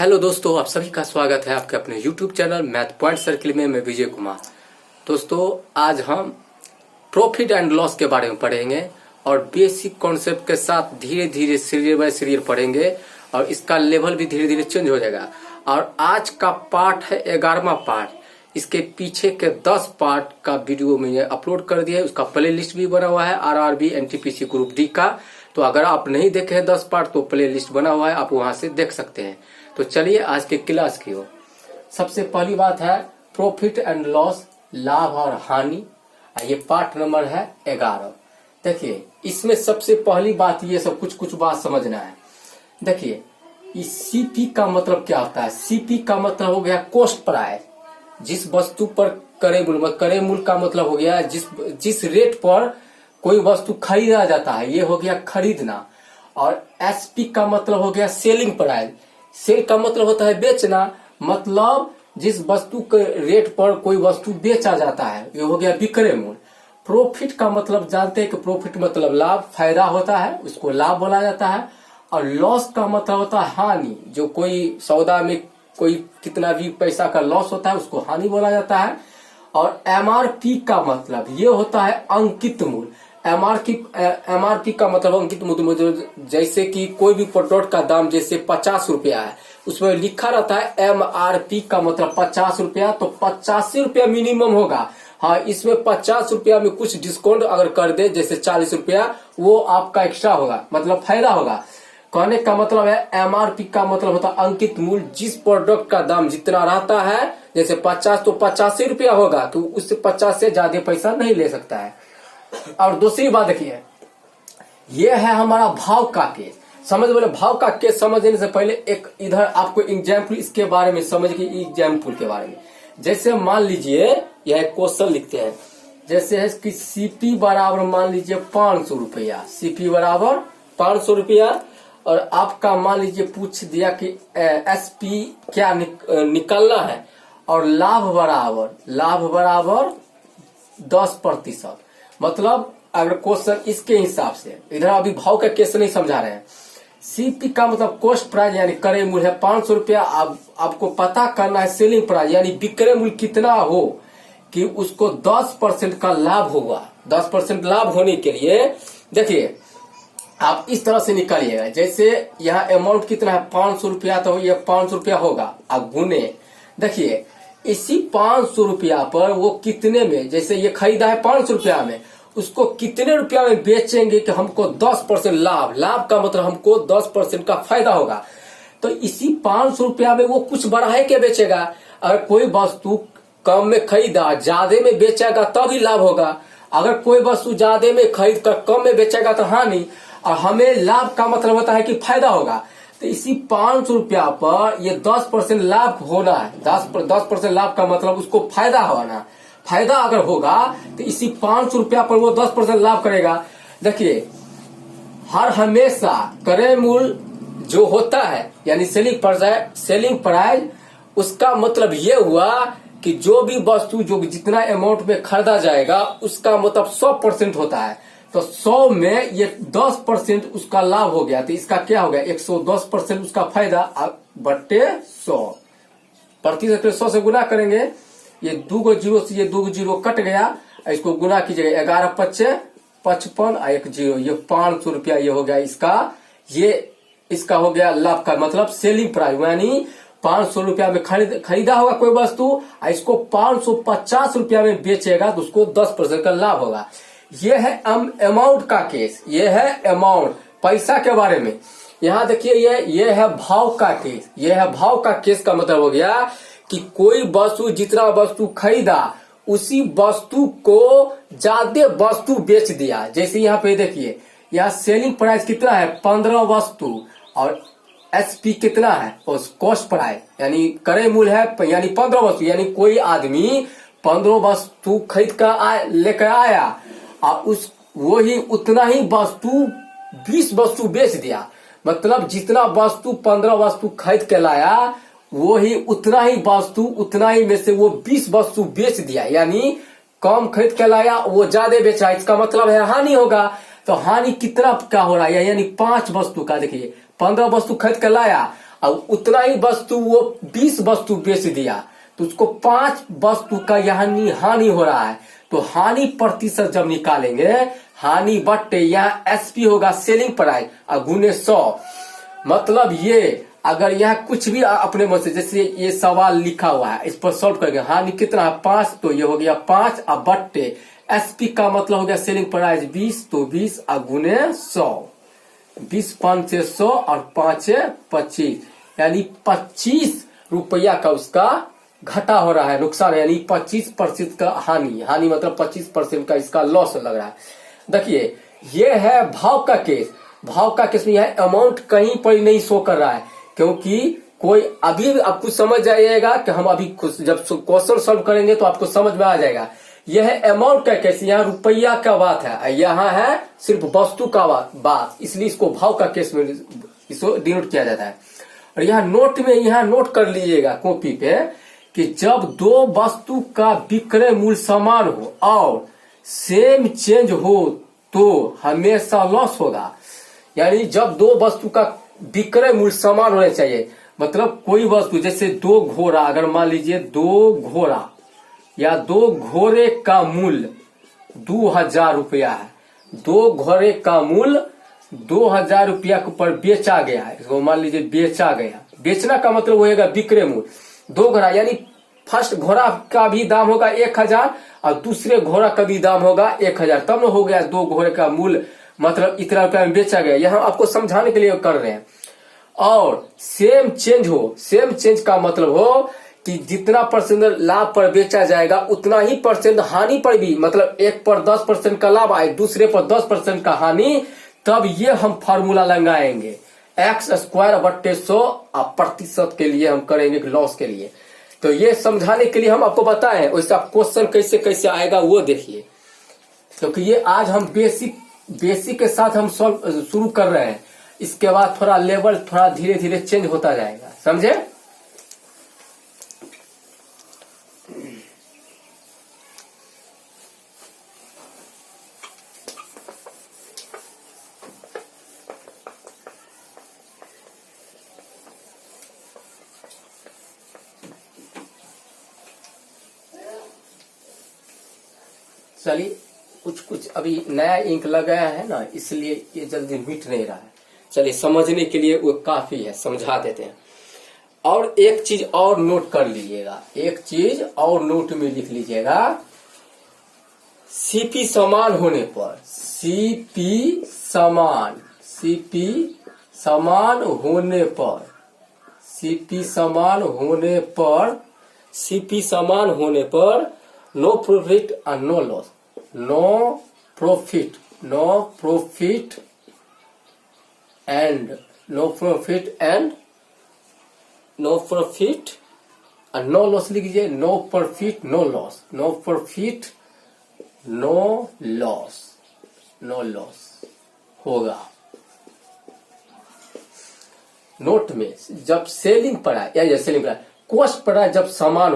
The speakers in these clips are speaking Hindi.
हेलो दोस्तों, आप सभी का स्वागत है आपके अपने YouTube channel math point circle में। मैं विजय कुमार। दोस्तों, आज हम प्रॉफिट एंड लॉस के बारे में पढ़ेंगे और बेसिक कॉन्सेप्ट के साथ धीरे धीरे सीरियल बाय सीरियल पढ़ेंगे और इसका लेवल भी धीरे धीरे चेंज हो जाएगा। और आज का पार्ट है 11वां पार्ट। इसके पीछे के 10 पार्ट का वीडियो मैंने अपलोड कर दिया है। उसका प्ले लिस्ट भी बना हुआ है RRB NTPC ग्रुप डी का। तो अगर आप नहीं देखे हैं 10 पार्ट तो प्ले लिस्ट बना हुआ है, आप वहां से देख सकते हैं। तो चलिए आज के क्लास की ओर। सबसे पहली बात है प्रॉफिट एंड लॉस, लाभ और हानि। ये पार्ट नंबर है 11। देखिए, इसमें सबसे पहली बात ये सब कुछ बात समझना है। देखिए, इस सीपी का मतलब क्या होता है। सीपी का मतलब हो गया कॉस्ट प्राइस। जिस वस्तु पर क्रय मूल्य का मतलब हो गया जिस रेट पर कोई वस्तु खरीदा जाता है, ये हो गया खरीदना। और एसपी का मतलब हो गया सेलिंग प्राइस। सेल का मतलब होता है बेचना, मतलब जिस वस्तु के रेट पर कोई वस्तु बेचा जाता है, ये हो गया विक्रय मूल्य। प्रॉफिट का मतलब जानते हैं कि प्रॉफिट मतलब लाभ, फायदा होता है, उसको लाभ बोला जाता है। और लॉस का मतलब होता है हानि। जो कोई सौदा में कोई कितना भी पैसा का लॉस होता है उसको हानि बोला जाता है। और एमआरपी का मतलब ये होता है अंकित मूल्य। एमआरपी का मतलब अंकित मूल्य, जैसे कि कोई भी प्रोडक्ट का दाम जैसे 50 रुपया है, उसमें लिखा रहता है एमआरपी का मतलब 50 रुपया, तो 85 रुपया मिनिमम होगा। हाँ, इसमें 50 रुपया में कुछ डिस्काउंट अगर कर दे जैसे 40 रुपया, वो आपका एक्स्ट्रा होगा, मतलब फायदा होगा। कहने का मतलब है एमआरपी का मतलब होता है अंकित मूल्य। जिस प्रोडक्ट का दाम जितना रहता है, जैसे 50 तो 85 रुपया होगा, तो उससे 50 से ज्यादा पैसा नहीं ले सकता है। और दूसरी बात देखिए, ये है हमारा भाव का केस। समझ बोले, भाव का केस समझने से पहले एक इधर आपको एग्जाम्पल इसके बारे में समझ के एग्जाम्पल के बारे में। जैसे मान लीजिए यह क्वेश्चन लिखते हैं, जैसे है कि सीपी बराबर मान लीजिए 500 रुपया। सीपी बराबर 500 रुपया और आपका मान लीजिए पूछ दिया कि एसपी क्या निकलना है और लाभ बराबर 10%। मतलब अगर क्वेश्चन इसके हिसाब से, इधर अभी भाव का केस नहीं समझा रहे हैं। सीपी का मतलब कॉस्ट प्राइस यानी क्रय मूल्य है 500 रुपया। आपको पता करना है सेलिंग प्राइस यानी विक्रय मूल्य कितना हो कि उसको 10% का लाभ होगा। 10% लाभ होने के लिए देखिए आप इस तरह से निकालिएगा। जैसे यहाँ अमाउंट कितना है 500 रुपया, तो ये 500 रुपया होगा। आप गुने देखिए इसी 500 रुपया पर वो कितने में, जैसे ये खरीदा है 500 रुपया में, उसको कितने रुपया में बेचेंगे कि हमको 10% लाभ का मतलब हमको 10% का फायदा होगा। तो इसी 500 रुपया में वो कुछ बढ़ा के बेचेगा। अगर कोई वस्तु कम में खरीदा ज्यादा में बेचेगा तभी लाभ होगा। अगर कोई वस्तु ज्यादा में खरीद कर कम में बेचेगा तो हानि। और हमें लाभ का मतलब होता है कि फायदा होगा। तो इसी 500 रुपया पर ये 10% लाभ होना है। 10% लाभ का मतलब उसको फायदा होना। फायदा अगर होगा तो इसी 500 रुपया पर वो 10% लाभ करेगा। देखिए, हर हमेशा क्रय मूल्य जो होता है यानी सेलिंग प्राइस, उसका मतलब ये हुआ कि जो भी वस्तु जो जितना अमाउंट में खरीदा जाएगा उसका मतलब 100% होता है। तो 100 में ये 10% उसका लाभ हो गया, तो इसका क्या हो गया 110% उसका फायदा बट्टे 100। प्रतिशत 100 से गुना करेंगे, ये 2 जीरो से ये 2 जीरो कट गया, इसको गुना कीजिएगा 11 पच्चे 55 और 1 जीरो, ये 500 रुपया ये हो गया इसका। ये इसका हो गया लाभ का मतलब सेलिंग प्राइस, यानी 500 रुपया में खरीदा होगा कोई वस्तु, इसको 550 रुपया में बेचेगा तो उसको 10% का लाभ होगा। ये है अमाउंट का केस, ये है अमाउंट पैसा के बारे में। यहाँ देखिए ये है भाव का केस। ये है भाव का केस का मतलब हो गया कि कोई वस्तु जितना वस्तु खरीदा उसी वस्तु को ज्यादा वस्तु बेच दिया। जैसे यहाँ पे देखिए, यहाँ सेलिंग प्राइस कितना है 15 वस्तु और एसपी कितना है कॉस्ट प्राइस यानी क्रय मूल्य है यानी 15 वस्तु, यानी कोई आदमी 15 वस्तु खरीद कर लेकर आया और वही उतना ही वस्तु 20 वस्तु बेच दिया। मतलब जितना वस्तु 15 वस्तु खरीद के लाया वही उतना ही में से वो 20 वस्तु बेच दिया, यानी कम खरीद के लाया वो ज्यादा बेच रहा है। इसका मतलब है हानि होगा। तो हानि कितना का हो रहा है, यानी 5 वस्तु का। देखिए 15 वस्तु खरीद के लाया अब उतना ही वस्तु वो 20 वस्तु बेच दिया तो उसको 5 वस्तु का यहाँ हानि हो रहा है। तो हानि प्रतिशत जब निकालेंगे, हानि बट्टे यहाँ एसपी होगा सेलिंग प्राइस और गुने 100। मतलब ये अगर यहाँ कुछ भी अपने मन से, जैसे ये सवाल लिखा हुआ है इस पर सॉल्व करेंगे, हानि कितना है 5, तो ये हो गया 5 और बट्टे एसपी का मतलब हो गया सेलिंग प्राइस 20, तो 20 और गुने 100, 20 5 100 और 5 25, यानी 25 रुपया का उसका घटा हो रहा है, नुकसान, यानी 25% का हानि मतलब 25% का इसका लॉस लग रहा है। देखिए ये है भाव का केस। भाव का केस में यह अमाउंट कहीं पर नहीं शो कर रहा है, क्योंकि कोई अभी आपको समझ जाइएगा कि हम अभी जब क्वेश्चन सॉल्व करेंगे तो आपको समझ में आ जाएगा। यह है अमाउंट का केस, यहाँ रुपया का बात है, यहाँ है सिर्फ वस्तु का बात, इसलिए इसको भाव का केस में इसको डिनोट किया जाता है। और यहाँ नोट में यहाँ नोट कर लीजिएगा कॉपी पे कि जब दो वस्तु का विक्रय मूल्य समान हो और सेम चेंज हो तो हमेशा लॉस होगा। यानी जब दो वस्तु का विक्रय मूल्य समान होने चाहिए, मतलब कोई वस्तु जैसे 2 घोड़ा, अगर मान लीजिए 2 घोड़ा या 2 घोड़े का मूल्य 2000 रुपया है, 2 घोड़े का मूल्य 2000 रुपया के ऊपर बेचा गया है, इसको मान लीजिए बेचा गया, बेचना का मतलब होगा विक्रय मूल्य। 2 घोड़ा यानी फर्स्ट घोड़ा का भी दाम होगा 1000 और दूसरे घोड़ा का भी दाम होगा 1000, तब न हो गया 2 घोड़े का मूल्य मतलब इतना रुपया में बेचा गया। यहाँ आपको समझाने के लिए कर रहे हैं। और सेम चेंज हो, सेम चेंज का मतलब हो कि जितना परसेंट लाभ पर बेचा जाएगा उतना ही परसेंट हानि पर भी, मतलब एक पर 10% का लाभ आए, दूसरे पर 10% का हानि, तब ये हम फॉर्मूला लगाएंगे x² बट्टे 100 प्रतिशत के लिए हम करेंगे लॉस के लिए। तो ये समझाने के लिए हम आपको बताएं, वैसे आप क्वेश्चन कैसे कैसे आएगा वो देखिए, क्योंकि ये आज हम बेसिक के साथ हम सॉल्व शुरू कर रहे हैं, इसके बाद थोड़ा लेवल थोड़ा धीरे धीरे चेंज होता जाएगा, समझे। चलिए कुछ अभी नया इंक लगाया है ना, इसलिए ये जल्दी मिट नहीं रहा है। चलिए समझने के लिए वो काफी है, समझा देते हैं। और एक चीज और नोट कर लीजिएगा, एक चीज और नोट में लिख लीजिएगा, सीपी समान होने पर, सीपी समान होने पर, सीपी समान होने पर नो प्रॉफिट और no loss, no profit and no loss लिख लीजिए, no profit no loss, no profit no loss होगा। नोट में जब सेलिंग प्राइस या सेलिंग प्राइस कॉस्ट प्राइस जब समान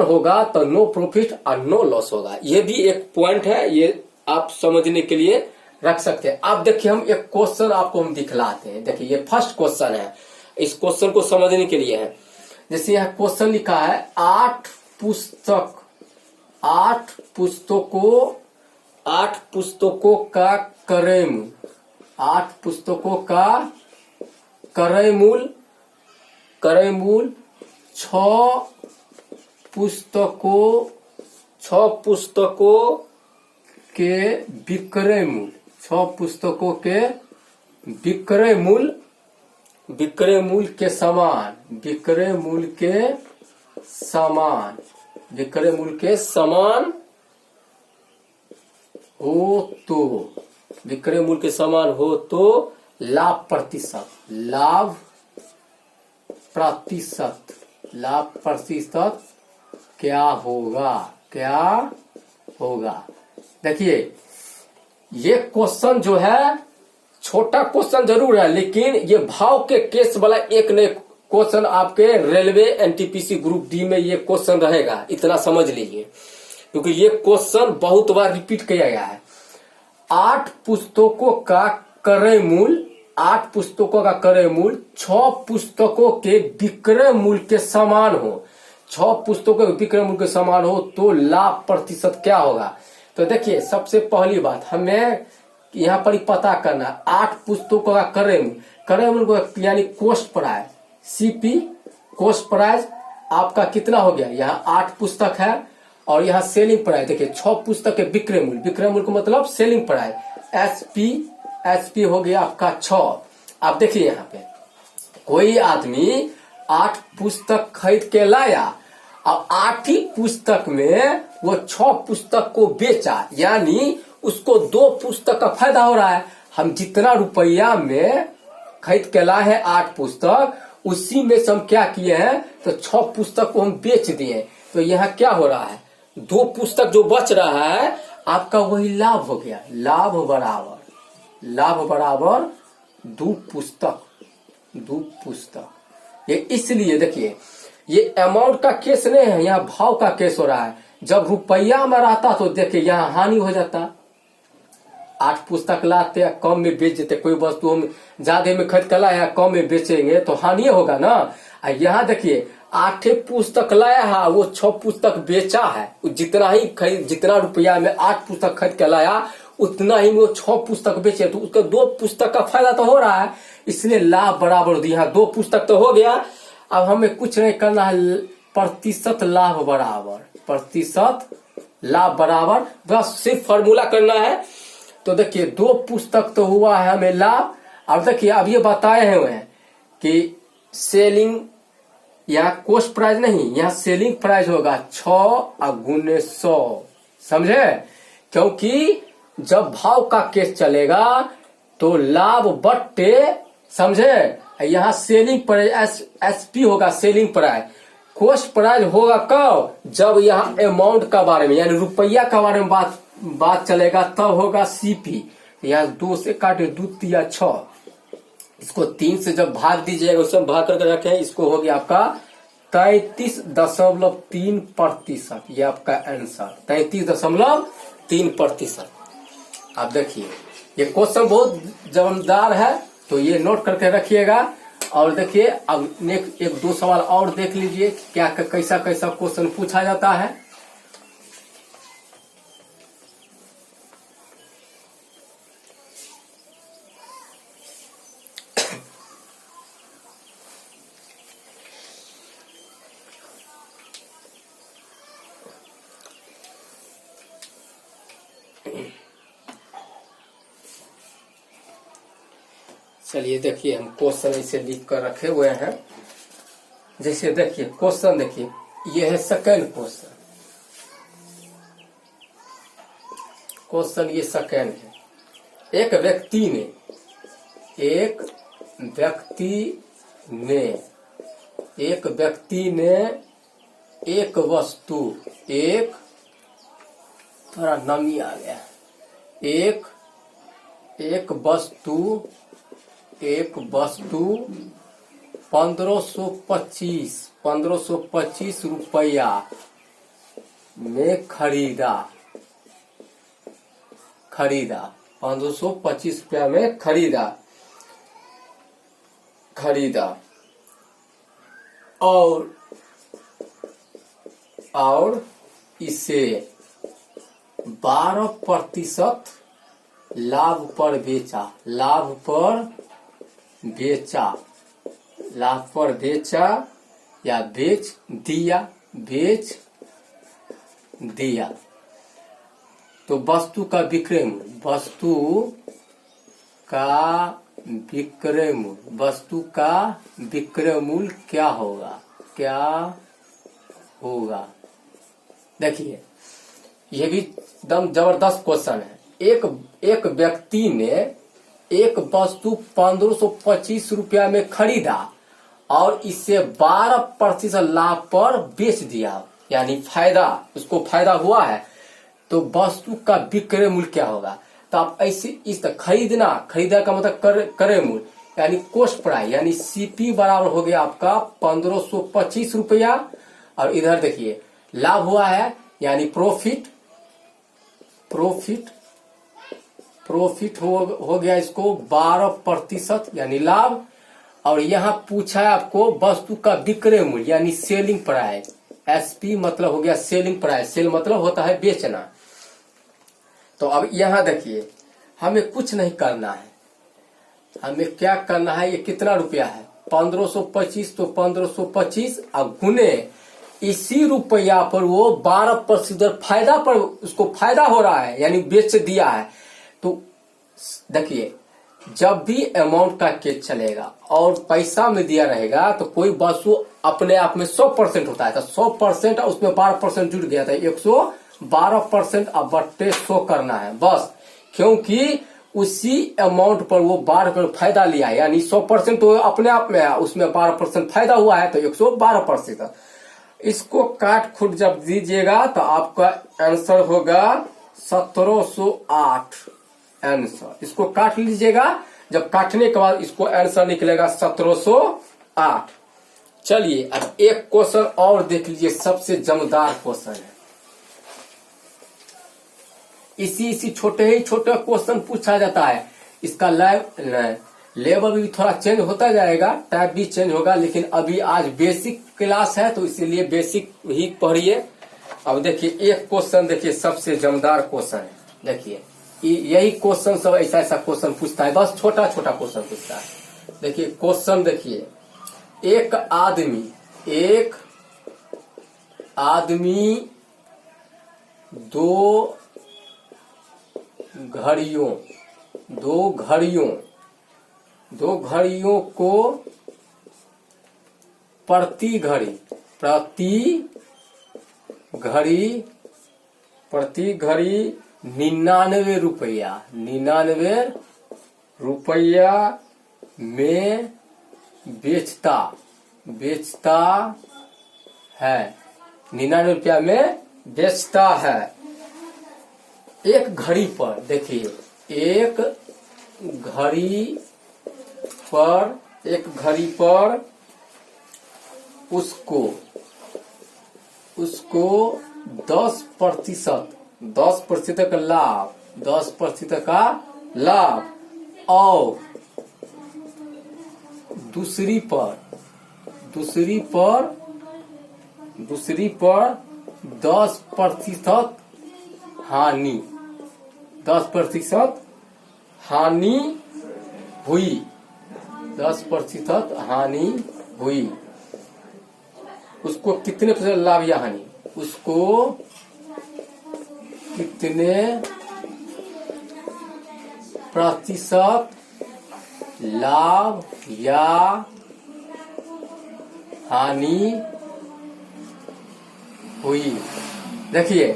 होगा तो नो प्रॉफिट और नो लॉस होगा। ये भी एक पॉइंट है, ये आप समझने के लिए रख सकते हैं। आप देखिए हम एक क्वेश्चन आपको हम दिखलाते हैं। देखिए ये फर्स्ट क्वेश्चन है, इस क्वेश्चन को समझने के लिए है। जैसे यहाँ क्वेश्चन लिखा है 8 पुस्तकों का क्रय मूल्य, 8 पुस्तकों का क्रय मूल्य 6 पुस्तकों के विक्रय मूल्य, 6 पुस्तकों के विक्रय मूल्य के समान हो तो लाभ प्रतिशत क्या होगा। देखिए ये क्वेश्चन जो है छोटा क्वेश्चन जरूर है, लेकिन ये भाव के केस वाला एक नए क्वेश्चन आपके रेलवे एनटीपीसी ग्रुप डी में ये क्वेश्चन रहेगा, इतना समझ लीजिए, क्योंकि ये क्वेश्चन बहुत बार रिपीट किया गया है। 8 पुस्तकों का क्रय मूल्य 8 पुस्तकों का क्रय मूल्य 6 पुस्तकों के विक्रय मूल्य के समान हो, 6 पुस्तकों के विक्रय मूल्य के समान हो तो लाभ प्रतिशत क्या होगा। तो देखिए सबसे पहली बात हमें यहाँ पर ही पता करना, 8 पुस्तकों का क्रय मूल्य यानी cost price, CP cost price आपका कितना हो गया, यहाँ 8 पुस्तक है और यहाँ सेलिंग प्राइस देखिए 6 पुस्तक के विक्रय मूल्य का मतलब सेलिंग प्राइस, एसपी हो गया आपका 6। अब देखिए यहाँ पे कोई आदमी 8 पुस्तक खरीद के लाया और 8 ही पुस्तक में वो 6 पुस्तक को बेचा, यानी उसको 2 पुस्तक का फायदा हो रहा है। हम जितना रुपया में खरीद के लाए हैं 8 पुस्तक, उसी में से हम क्या किए हैं तो 6 पुस्तक को हम बेच दिए, तो यहाँ क्या हो रहा है 2 पुस्तक जो बच रहा है आपका वही लाभ हो गया। लाभ बराबर 2 पुस्तक। ये इसलिए देखिए ये अमाउंट का केस नहीं है, यहाँ भाव का केस हो रहा है। जब रुपया में रहता तो देखिए यहाँ हानि हो जाता, 8 पुस्तक लाते कम में बेच देते, कोई वस्तु हम ज्यादा में खरीद कर लाया कम में बेचेंगे तो हानि होगा ना। यहाँ देखिए 8 पुस्तक लाया है वो 6 पुस्तक बेचा है, जितना रुपया में 8 पुस्तक खरीद कर लाया उतना ही वो 6 पुस्तक बेचे, तो उसका 2 पुस्तक का फायदा तो हो रहा है, इसलिए लाभ बराबर दिया। 2 पुस्तक तो हो गया, अब हमें कुछ नहीं करना है, प्रतिशत लाभ बराबर बस सिर्फ फॉर्मूला करना है। तो देखिए 2 पुस्तक तो हुआ है हमें लाभ। अब देखिए अब ये बताए हैं कि सेलिंग यहाँ कॉस्ट प्राइस नहीं, यहाँ सेलिंग प्राइस होगा 6 गुने 100, समझे, क्योंकि जब भाव का केस चलेगा तो लाभ बट्टे, समझे, यहाँ सेलिंग प्राइस एसपी होगा, सेलिंग प्राइस, कॉस्ट प्राइस होगा कब, जब यहाँ अमाउंट का बारे में यानी रुपया का बारे में बात चलेगा तब होगा सीपी। यहाँ 2 से काटे 2 तिया 6, इसको 3 से जब भाग दीजिएगा उसमें भाग करके रखें, इसको हो गया आपका 33.3%। ये आपका आंसर 33.3%। आप देखिए ये क्वेश्चन बहुत जमदार है, तो ये नोट करके रखिएगा। और देखिए अब नेक्स्ट 1-2 सवाल और देख लीजिए क्या कैसा क्वेश्चन पूछा जाता है। चलिए देखिए हम क्वेश्चन इसे लिख कर रखे हुए हैं। जैसे देखिए क्वेश्चन देखिए, ये है सेकंड क्वेश्चन ये सेकंड है। एक व्यक्ति ने एक वस्तु, थोड़ा नमी आ गया, एक वस्तु 1525 रुपया में खरीदा 1525 रुपया में खरीदा और इसे 12% लाभ पर बेचा या बेच दिया। तो वस्तु का विक्रय मूल्य क्या होगा। देखिए ये भी एकदम जबरदस्त क्वेश्चन है। एक व्यक्ति ने एक वस्तु 1525 रुपया में खरीदा और इसे 12% लाभ पर बेच दिया, यानी उसको फायदा हुआ है, तो वस्तु का विक्रय मूल्य क्या होगा। तो आप ऐसे इस खरीदा का मतलब क्रय मूल्य यानी कॉस्ट प्राइस, यानी सीपी बराबर हो गया आपका 1525 रुपया, और इधर देखिए लाभ हुआ है यानी प्रॉफिट प्रॉफिट हो गया इसको 12% यानी लाभ। और यहाँ पूछा है आपको वस्तु का विक्रय मूल्य यानी सेलिंग प्राइस। एसपी मतलब हो गया सेलिंग प्राइस। सेल मतलब होता है बेचना। तो अब यहाँ देखिए हमें कुछ नहीं करना है, हमें क्या करना है, ये कितना रुपया है 1525, तो 1525 अब गुने इसी रुपया पर वो 12% फायदा पर उसको फायदा हो रहा है यानी बेच दिया है। तो देखिए जब भी अमाउंट का केस चलेगा और पैसा में दिया रहेगा तो कोई वस्तु अपने आप में 100% होता है। तो 100% उसमें 12% जुड़ गया था 112% अब बट्टे 100 करना है बस, क्योंकि उसी अमाउंट पर वो 12% फायदा लिया है यानी 100% तो अपने आप में है, उसमें 12% फायदा हुआ है तो 112%। इसको काट खुट जब दीजिएगा तो आपका आंसर होगा 1708 आंसर। इसको काट लीजिएगा, जब काटने के बाद इसको आंसर निकलेगा 1708। चलिए अब एक क्वेश्चन और देख लीजिए, सबसे जमदार क्वेश्चन है। इसी छोटे ही छोटे क्वेश्चन पूछा जाता है। इसका लेवल भी थोड़ा चेंज होता जाएगा, टाइप भी चेंज होगा, लेकिन अभी आज बेसिक क्लास है तो इसीलिए बेसिक ही पढ़िए। अब देखिए एक क्वेश्चन देखिए सबसे जमदार क्वेश्चन है। देखिए यही क्वेश्चन सब ऐसा क्वेश्चन पूछता है, बस छोटा छोटा क्वेश्चन पूछता है। देखिए क्वेश्चन देखिए, एक आदमी दो घड़ियों को प्रति घड़ी 99 रुपया में बेचता है। 99 रुपया में बेचता है। एक घड़ी पर देखिए, एक घड़ी पर उसको 10% का लाभ और दूसरी पर 10% हानि 10% हानि हुई 10% हानि हुई। उसको कितने प्रतिशत लाभ या हानि, उसको कितने प्रतिशत लाभ या हानि हुई। देखिए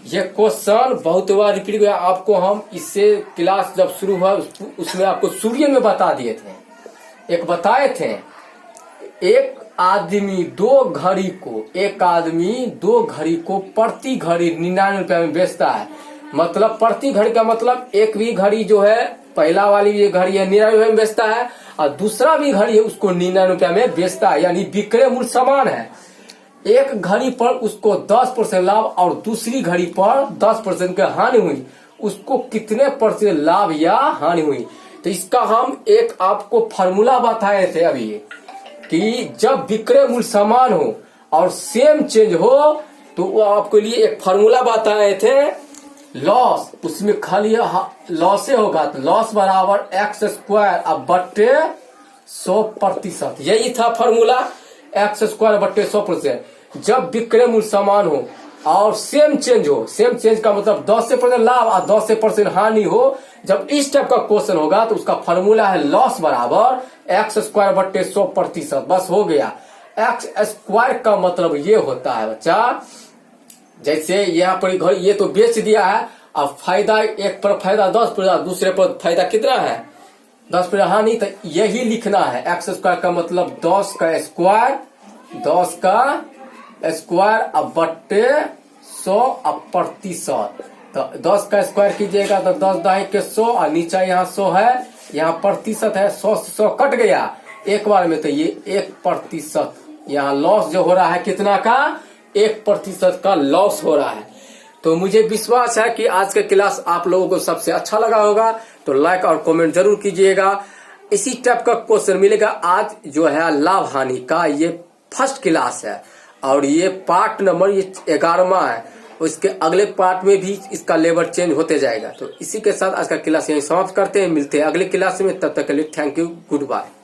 ये क्वेश्चन बहुत बार रिपीट हुआ, आपको हम इससे क्लास जब शुरू हुआ उसमें आपको शुरू में बता दिए थे, एक बताए थे। एक आदमी दो घड़ी को प्रति घड़ी 99 रुपया में बेचता है। मतलब प्रति घड़ी का मतलब एक भी घड़ी जो है, पहला वाली ये घड़ी है 99 रुपया में बेचता है और दूसरा भी घड़ी है उसको 99 रुपया में बेचता है, यानी विक्रय मूल्य समान है। एक घड़ी पर उसको 10% लाभ और दूसरी घड़ी पर 10% की हानि हुई, उसको कितने % लाभ या हानि हुई। तो इसका हम एक आपको फार्मूला बताए थे अभी कि जब विक्रय मूल्य समान हो और सेम चेंज हो तो वो आपके लिए एक फार्मूला बताए थे, लॉस उसमें खाली लॉस होगा तो लॉस बराबर x² अब बट्टे 100%। यही था फार्मूला, x² बट्टे 100%। जब विक्रय मूल्य समान हो और सेम चेंज हो, सेम चेंज का मतलब 10% लाभ और 10% हानि हो, जब इस टाइप का क्वेश्चन होगा तो उसका फार्मूला है लॉस बराबर x² बट्टे 100%। बस हो गया। x² का मतलब ये होता है बच्चा, जैसे यहाँ पर घर ये तो बेच दिया है, अब फायदा एक पर फायदा 10%, दूसरे पर फायदा कितना है 10% हानि, तो यही लिखना है। x² का मतलब 10 का स्क्वायर अब बट्टे 100 अब प्रतिशत। तो 10 का स्क्वायर कीजिएगा तो 10 दाई के 100 और नीचे यहाँ 100 है, यहाँ प्रतिशत है, 100 से 100 कट गया एक बार में, तो ये 1% यहाँ लॉस जो हो रहा है कितना का 1% का लॉस हो रहा है। तो मुझे विश्वास है कि आज का क्लास आप लोगों को सबसे अच्छा लगा होगा, तो लाइक और कमेंट जरूर कीजिएगा। इसी टाइप का क्वेश्चन मिलेगा। आज जो है लाभ हानि का ये फर्स्ट क्लास है और ये पार्ट नंबर ये 11वां है। उसके अगले पार्ट में भी इसका लेवल चेंज होते जाएगा। तो इसी के साथ आज का क्लास यहीं समाप्त करते हैं। मिलते हैं अगले क्लास में, तब तक के लिए थैंक यू, गुड बाय।